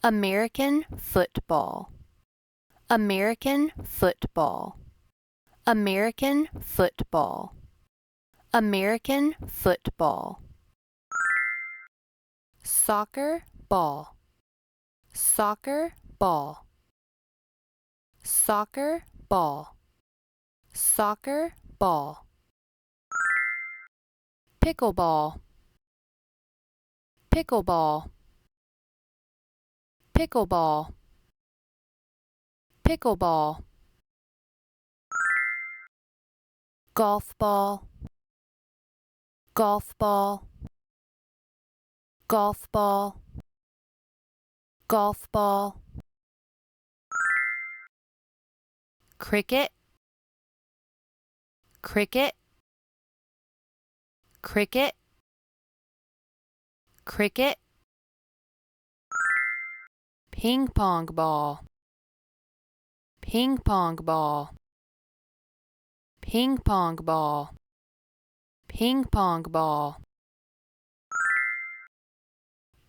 American football, American football, American football, American football. Soccer ball, soccer ball, soccer ball, soccer ball. Pickleball, pickleball, pickleball, pickleball. Golf ball, golf ball, golf ball, golf ball. Cricket, cricket, cricket, cricket. Ping pong ball, ping pong ball, ping pong ball, ping pong ball.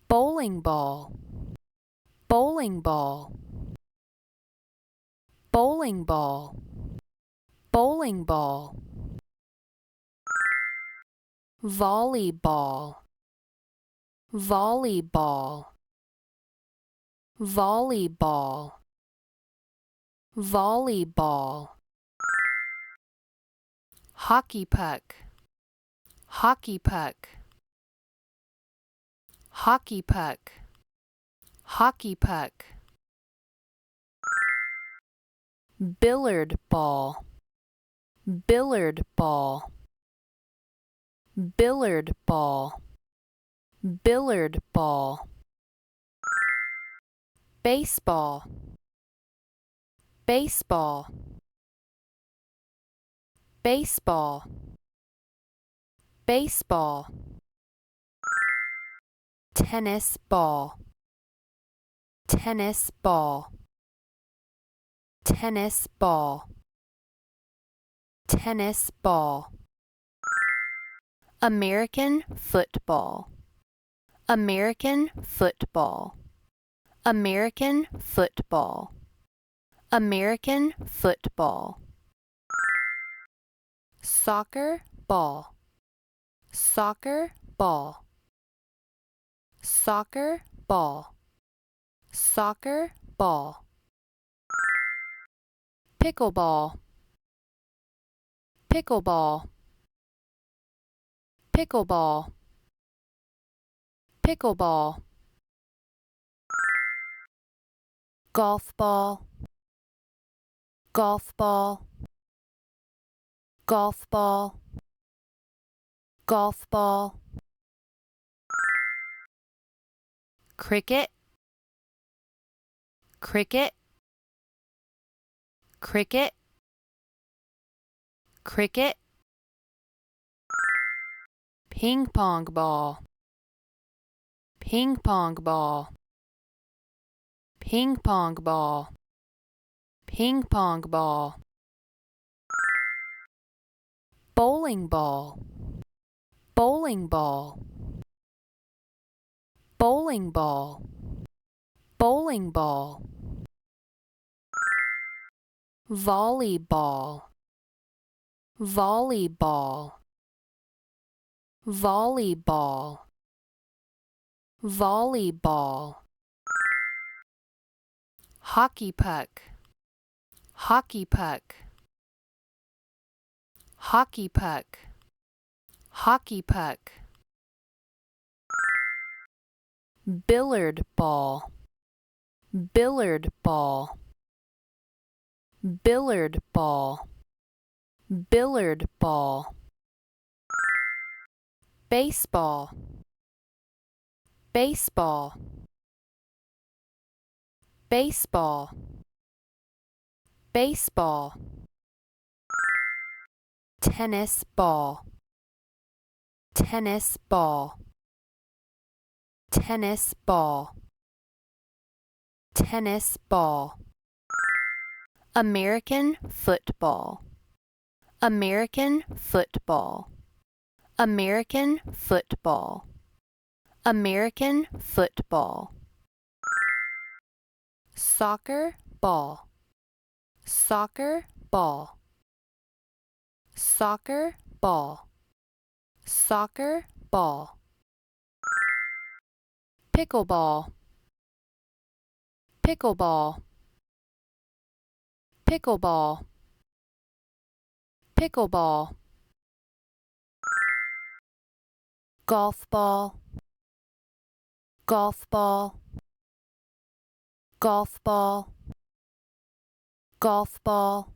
Bowling ball, bowling ball, bowling ball, bowling ball. Volleyball, volleyball, volleyball, volleyball. Hockey puck, hockey puck, hockey puck, hockey puck. Billiard ball, billiard ball, billiard ball, billiard ball. Baseball, baseball, baseball, baseball. Tennis ball, tennis ball, tennis ball, tennis ball. American football, American football, American football, American football. Soccer ball, soccer ball, soccer ball, soccer ball. Pickleball, pickleball, pickleball, pickleball. Golf ball, golf ball, golf ball, golf ball. Cricket, cricket, cricket, cricket. Ping pong ball, ping pong ball, ping pong ball, ping pong ball. Bowling ball, bowling ball, bowling ball, bowling ball. Volleyball, volleyball, volleyball, volleyball. Hockey puck, hockey puck, hockey puck, hockey puck. Billiard ball, billiard ball, billiard ball, billiard ball. Baseball, baseball, baseball, baseball. Tennis ball, tennis ball, tennis ball, tennis ball. American football, American football, American football, American football. soccer ball, soccer ball, soccer ball, soccer ball. Pickleball, pickleball, pickleball, pickleball. Golf ball, golf ball, golf ball, golf ball.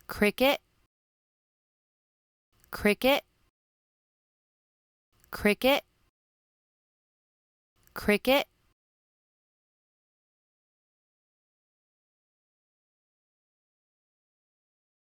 Cricket, cricket, cricket, cricket.